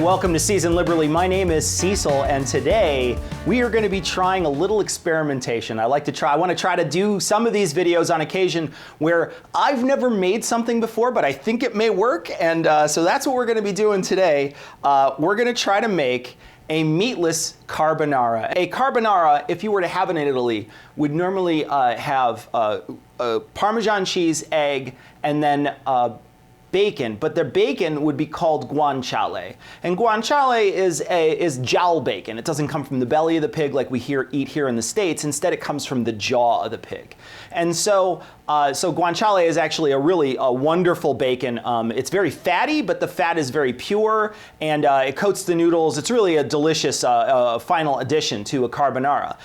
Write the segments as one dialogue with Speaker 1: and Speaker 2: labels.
Speaker 1: welcome to Season Liberally. My name is Cecil, and today we are going to be trying a little experimentation. I want to try to do some of these videos on occasion where I've never made something before, but I think it may work, and so that's what we're going to be doing today. We're going to try to make a meatless carbonara. A carbonara, if you were to have it in Italy, would normally have Parmesan cheese, egg, and then bacon, but the bacon would be called guanciale. And guanciale is jowl bacon. It doesn't come from the belly of the pig like we eat here in the States. Instead, it comes from the jaw of the pig. And so guanciale is actually a really wonderful bacon. It's very fatty, but the fat is very pure, and it coats the noodles. It's really a delicious final addition to a carbonara.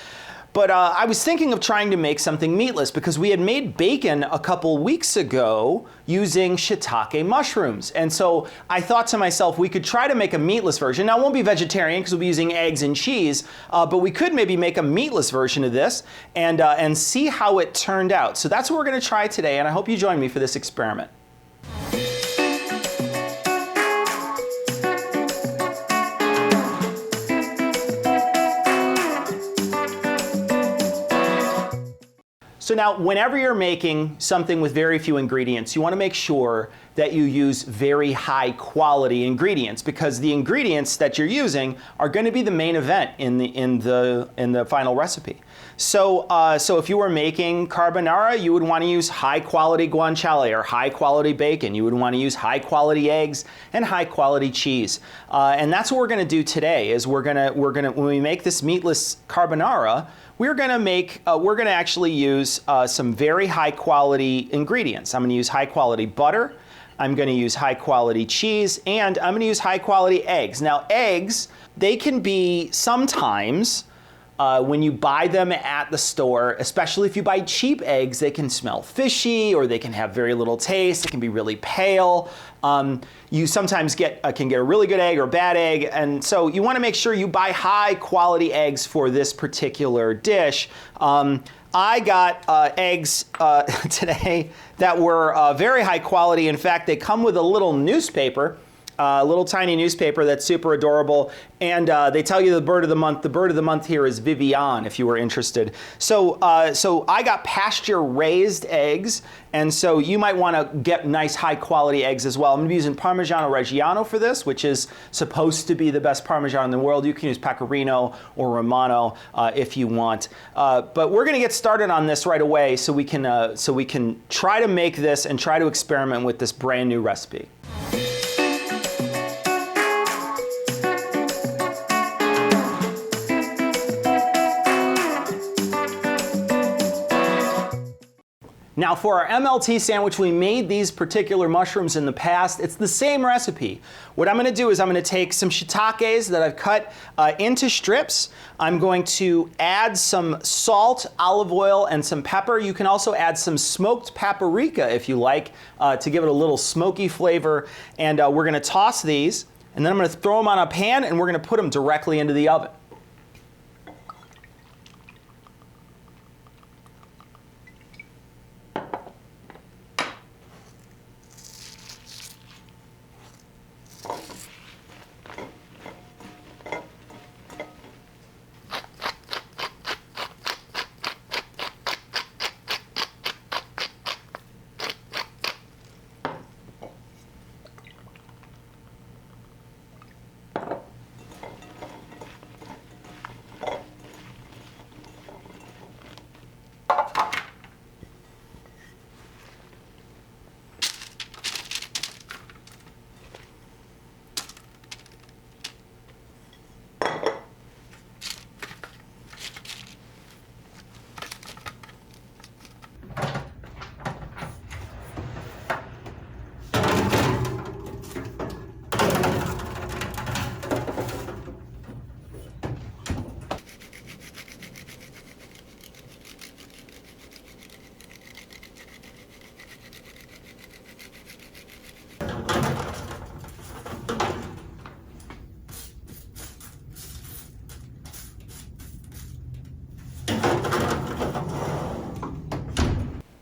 Speaker 1: But I was thinking of trying to make something meatless because we had made bacon a couple weeks ago using shiitake mushrooms. And so I thought to myself, we could try to make a meatless version. Now, it won't be vegetarian because we'll be using eggs and cheese, but we could maybe make a meatless version of this and see how it turned out. So that's what we're going to try today, and I hope you join me for this experiment. So now, whenever you're making something with very few ingredients, you want to make sure that you use very high quality ingredients, because the ingredients that you're using are going to be the main event in the final recipe. So if you were making carbonara, you would want to use high quality guanciale or high quality bacon. You would want to use high quality eggs and high quality cheese. And that's what we're going to do today. Is we're gonna when we make this meatless carbonara, we're going to actually use some very high quality ingredients. I'm going to use high quality butter, I'm going to use high quality cheese, and I'm going to use high quality eggs. Now, eggs, they can be sometimes, when you buy them at the store, especially if you buy cheap eggs, they can smell fishy or they can have very little taste. They can be really pale. You sometimes can get a really good egg or a bad egg, and so you want to make sure you buy high quality eggs for this particular dish. I got eggs today that were very high quality. In fact, they come with a little newspaper. A little tiny newspaper that's super adorable, and they tell you the bird of the month. The bird of the month here is Vivian, if you were interested. So I got pasture-raised eggs, and so you might want to get nice high-quality eggs as well. I'm going to be using Parmigiano Reggiano for this, which is supposed to be the best Parmesan in the world. You can use Pecorino or Romano if you want. But we're going to get started on this right away so we can try to make this and try to experiment with this brand new recipe. Now, for our MLT sandwich, we made these particular mushrooms in the past. It's the same recipe. What I'm going to do is I'm going to take some shiitakes that I've cut into strips. I'm going to add some salt, olive oil, and some pepper. You can also add some smoked paprika if you like to give it a little smoky flavor. And we're going to toss these, and then I'm going to throw them on a pan, and we're going to put them directly into the oven.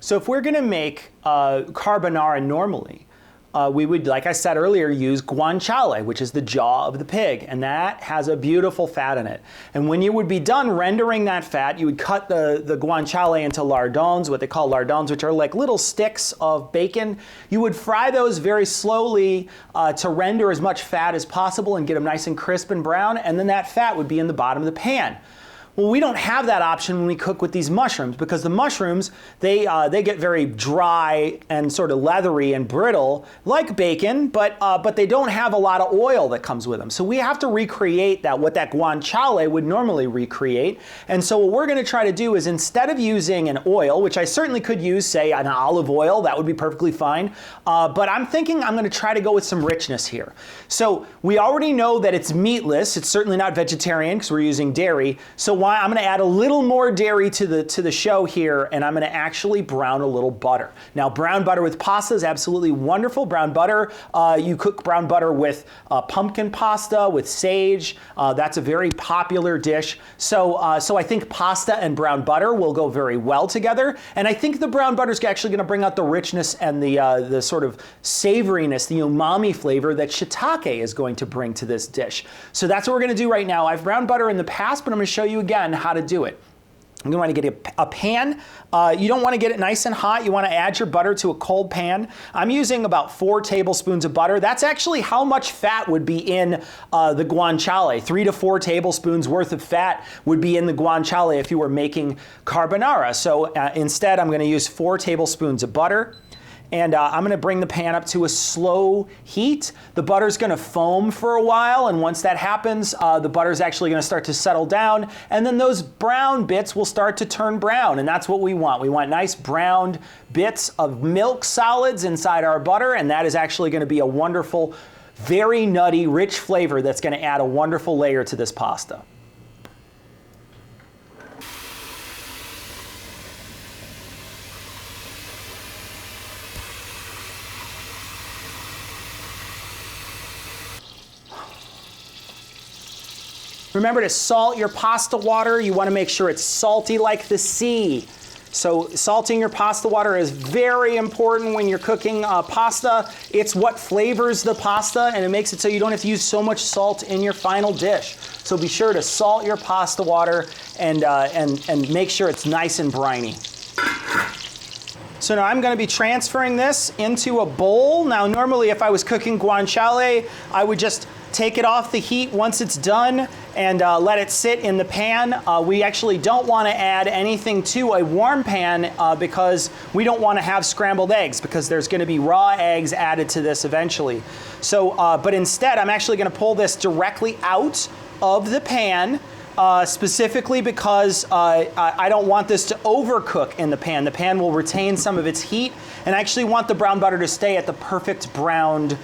Speaker 1: So if we're going to make carbonara normally, we would, like I said earlier, use guanciale, which is the jaw of the pig, and that has a beautiful fat in it. And when you would be done rendering that fat, you would cut the guanciale into lardons, what they call lardons, which are like little sticks of bacon. You would fry those very slowly to render as much fat as possible and get them nice and crisp and brown, and then that fat would be in the bottom of the pan. Well, we don't have that option when we cook with these mushrooms, because the mushrooms, they get very dry and sort of leathery and brittle, like bacon, but they don't have a lot of oil that comes with them. So we have to recreate that, what that guanciale would normally recreate. And so what we're going to try to do is, instead of using an oil, which I certainly could use, say, an olive oil, that would be perfectly fine, but I'm thinking I'm going to try to go with some richness here. So we already know that it's meatless. It's certainly not vegetarian because we're using dairy. So I'm going to add a little more dairy to the show here, and I'm going to actually brown a little butter. Now, brown butter with pasta is absolutely wonderful. Brown butter, you cook brown butter with pumpkin pasta, with sage. That's a very popular dish. So I think pasta and brown butter will go very well together. And I think the brown butter is actually going to bring out the richness and the sort of savoriness, the umami flavor that shiitake is going to bring to this dish. So that's what we're going to do right now. I've browned butter in the past, but I'm going to show you again how to do it. You're going to want to get a pan. You don't want to get it nice and hot. You want to add your butter to a cold pan. I'm using about 4 tablespoons of butter. That's actually how much fat would be in the guanciale. 3 to 4 tablespoons worth of fat would be in the guanciale if you were making carbonara. So instead, I'm going to use 4 tablespoons of butter. And I'm going to bring the pan up to a slow heat. The butter's going to foam for a while, and once that happens, the butter's actually going to start to settle down, and then those brown bits will start to turn brown, and that's what we want. We want nice browned bits of milk solids inside our butter, and that is actually going to be a wonderful, very nutty, rich flavor that's going to add a wonderful layer to this pasta. Remember to salt your pasta water. You want to make sure it's salty like the sea. So salting your pasta water is very important when you're cooking pasta. It's what flavors the pasta, and it makes it so you don't have to use so much salt in your final dish. So be sure to salt your pasta water and make sure it's nice and briny. So now I'm going to be transferring this into a bowl. Now normally if I was cooking guanciale, I would just take it off the heat once it's done and let it sit in the pan. We actually don't want to add anything to a warm pan because we don't want to have scrambled eggs, because there's going to be raw eggs added to this eventually. So, but instead I'm actually going to pull this directly out of the pan. Specifically because I don't want this to overcook in the pan. The pan will retain some of its heat, and I actually want the brown butter to stay at the perfect browned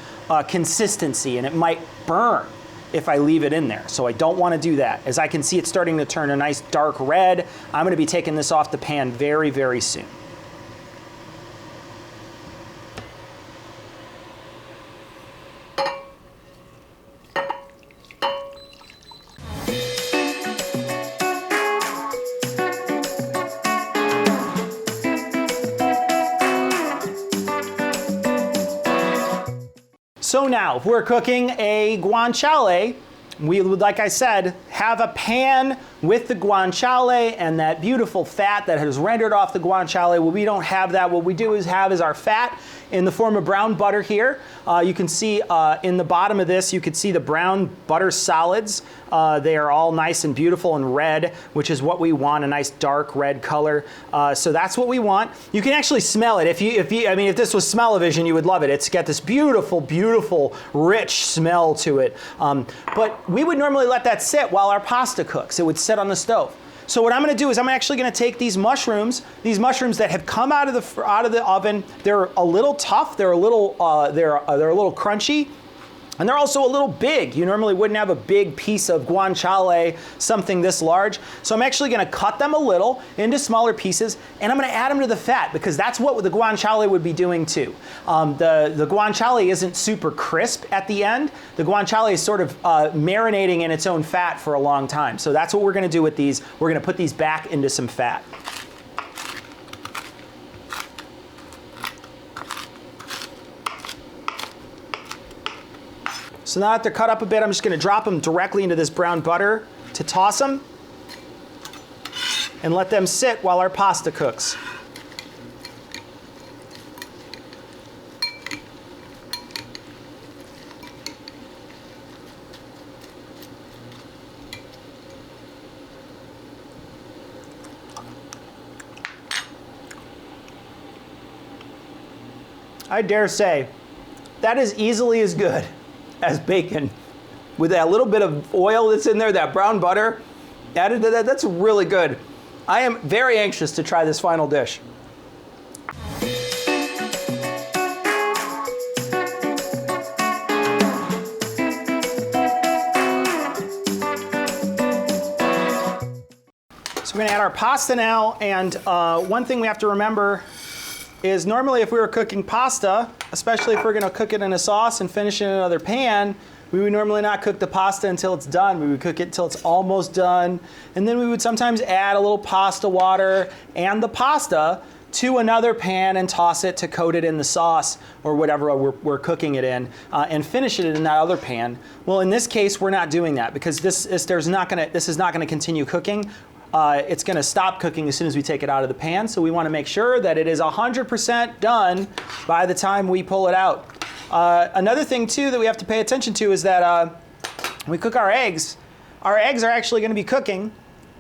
Speaker 1: consistency, and it might burn if I leave it in there. So I don't want to do that. As I can see, it's starting to turn a nice dark red. I'm going to be taking this off the pan very, very soon. So now, if we're cooking a guanciale, we would, like I said, have a pan with the guanciale and that beautiful fat that has rendered off the guanciale. Well, we don't have that. What we do is have our fat in the form of brown butter here. You can see in the bottom of this, you can see the brown butter solids. They are all nice and beautiful and red, which is what we want, a nice dark red color. So that's what we want. You can actually smell it. If this was smell-o-vision, you would love it. It's got this beautiful, beautiful, rich smell to it. But we would normally let that sit while our pasta cooks. It would sit on the stove. So what I'm going to do is I'm actually going to take these mushrooms that have come out of the oven. They're a little tough. They're a little crunchy. And they're also a little big. You normally wouldn't have a big piece of guanciale, something this large. So I'm actually going to cut them a little into smaller pieces, and I'm going to add them to the fat, because that's what the guanciale would be doing too. The guanciale isn't super crisp at the end. The guanciale is sort of marinating in its own fat for a long time. So that's what we're going to do with these. We're going to put these back into some fat. So now that they're cut up a bit, I'm just going to drop them directly into this brown butter to toss them and let them sit while our pasta cooks. I dare say that is easily as good as bacon. With that little bit of oil that's in there, that brown butter added to that, that's really good. I am very anxious to try this final dish. So we're gonna add our pasta now, and one thing we have to remember is normally if we were cooking pasta, especially if we're gonna cook it in a sauce and finish it in another pan, we would normally not cook the pasta until it's done. We would cook it until it's almost done. And then we would sometimes add a little pasta water and the pasta to another pan and toss it to coat it in the sauce or whatever we're cooking it in, and finish it in that other pan. Well, in this case, we're not doing that because this is not gonna continue cooking. It's going to stop cooking as soon as we take it out of the pan, so we want to make sure that it is 100% done by the time we pull it out. Another thing too that we have to pay attention to is that when we cook our eggs are actually going to be cooking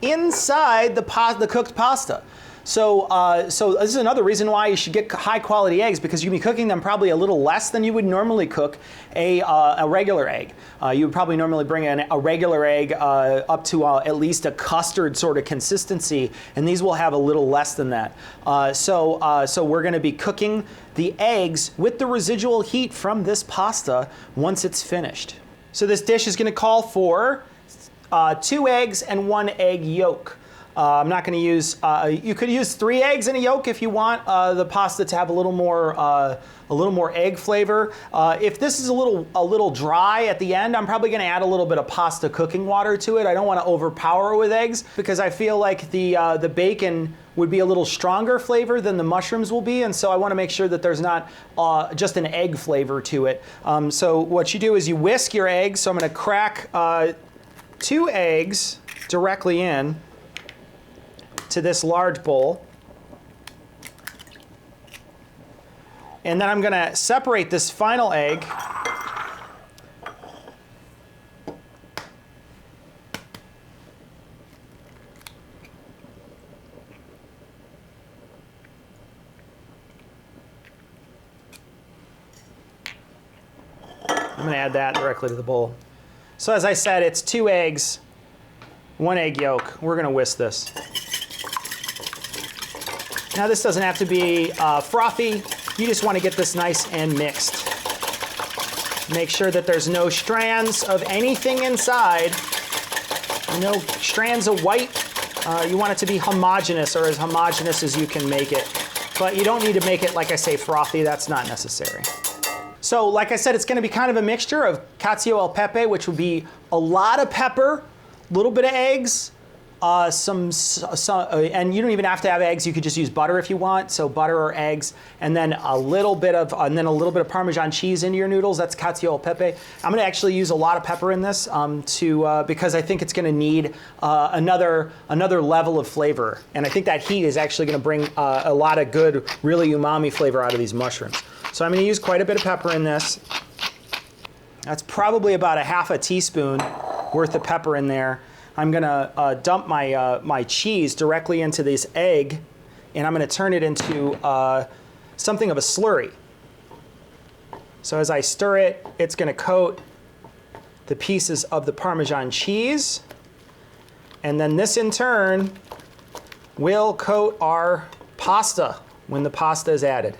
Speaker 1: inside the cooked pasta. So this is another reason why you should get high quality eggs, because you'll be cooking them probably a little less than you would normally cook a regular egg. You would probably normally bring in a regular egg up to at least a custard sort of consistency, and these will have a little less than that. So we're going to be cooking the eggs with the residual heat from this pasta once it's finished. So this dish is going to call for 2 eggs and 1 egg yolk. I'm not going to use, you could use 3 eggs and a yolk if you want the pasta to have a little more egg flavor. If this is a little dry at the end, I'm probably going to add a little bit of pasta cooking water to it. I don't want to overpower it with eggs because I feel like the bacon would be a little stronger flavor than the mushrooms will be, and so I want to make sure that there's not just an egg flavor to it. So what you do is you whisk your eggs. So I'm going to crack 2 eggs directly in to this large bowl. And then I'm going to separate this final egg I'm going to add that directly to the bowl. So as I said, it's 2 eggs, 1 egg yolk. We're going to whisk this. Now this doesn't have to be frothy. You just want to get this nice and mixed. Make sure that there's no strands of anything inside. No strands of white. You want it to be homogeneous, or as homogeneous as you can make it. But you don't need to make it, like I say, frothy. That's not necessary. So like I said, it's going to be kind of a mixture of cacio e pepe, which would be a lot of pepper, a little bit of eggs, and you don't even have to have eggs. You could just use butter if you want. So butter or eggs, and then a little bit of Parmesan cheese into your noodles. That's cacio e pepe. I'm going to actually use a lot of pepper in this because I think it's going to need another level of flavor, and I think that heat is actually going to bring a lot of good, really umami flavor out of these mushrooms. So I'm going to use quite a bit of pepper in this. That's probably about ½ teaspoon worth of pepper in there. I'm going to dump my cheese directly into this egg, and I'm going to turn it into something of a slurry. So as I stir it, it's going to coat the pieces of the Parmesan cheese, and then this in turn will coat our pasta when the pasta is added.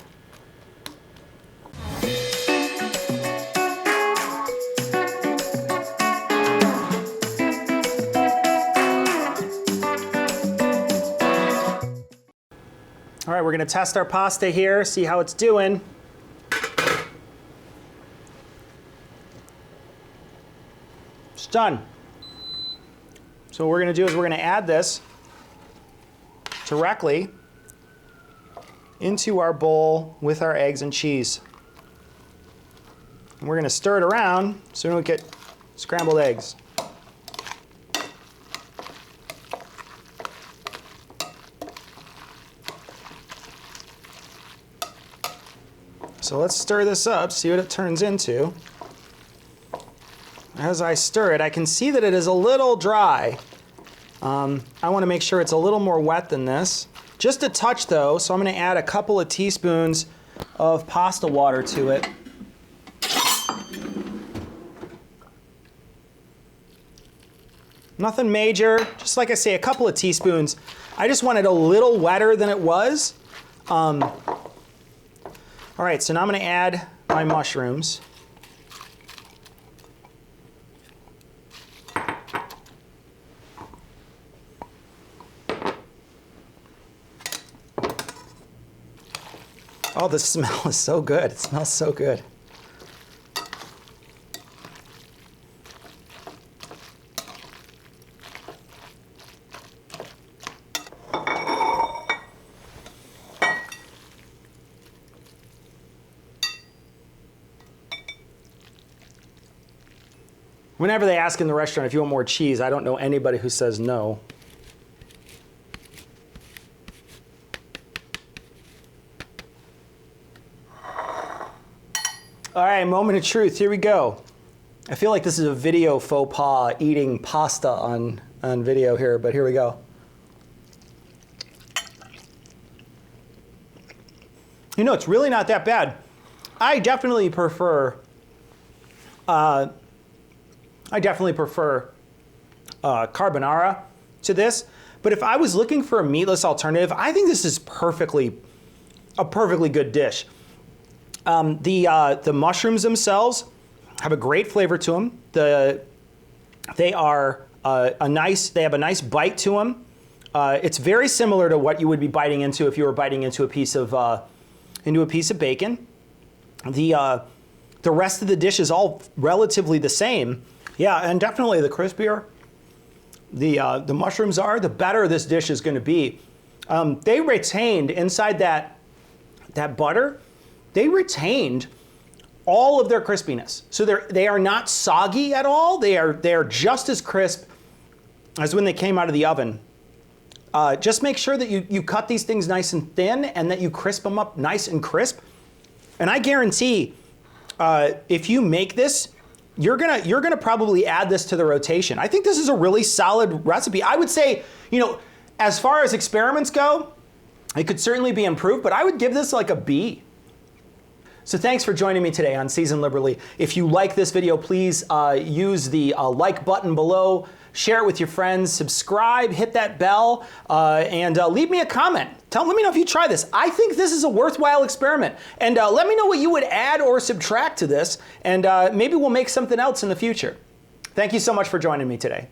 Speaker 1: All right, we're going to test our pasta here, see how it's doing. It's done. So what we're going to do is we're going to add this directly into our bowl with our eggs and cheese. And we're gonna stir it around so we don't get scrambled eggs. So let's stir this up, see what it turns into. As I stir it, I can see that it is a little dry. I want to make sure it's a little more wet than this. Just a touch though, so I'm going to add a couple of teaspoons of pasta water to it. Nothing major, just like I say, a couple of teaspoons. I just want it a little wetter than it was. All right, so now I'm going to add my mushrooms. Oh, the smell is so good. It smells so good. Whenever they ask in the restaurant if you want more cheese, I don't know anybody who says no. All right, moment of truth, here we go. I feel like this is a video faux pas, eating pasta on video here, but here we go. You know, it's really not that bad. I definitely prefer carbonara to this, but if I was looking for a meatless alternative, I think this is a perfectly good dish. The mushrooms themselves have a great flavor to them. They have a nice bite to them. It's very similar to what you would be biting into if you were biting into a piece of bacon. The rest of the dish is all relatively the same. Yeah, and definitely the crispier the mushrooms are, the better this dish is going to be. They retained inside that butter. They retained all of their crispiness. So they are not soggy at all. They are just as crisp as when they came out of the oven. Just make sure that you cut these things nice and thin and that you crisp them up nice and crisp. And I guarantee if you make this, you're gonna probably add this to the rotation. I think this is a really solid recipe. I would say, as far as experiments go, it could certainly be improved, but I would give this like a B. So thanks for joining me today on Season Liberally. If you like this video, please use the like button below, share it with your friends, subscribe, hit that bell, and leave me a comment. Let me know if you try this. I think this is a worthwhile experiment. And let me know what you would add or subtract to this, and maybe we'll make something else in the future. Thank you so much for joining me today.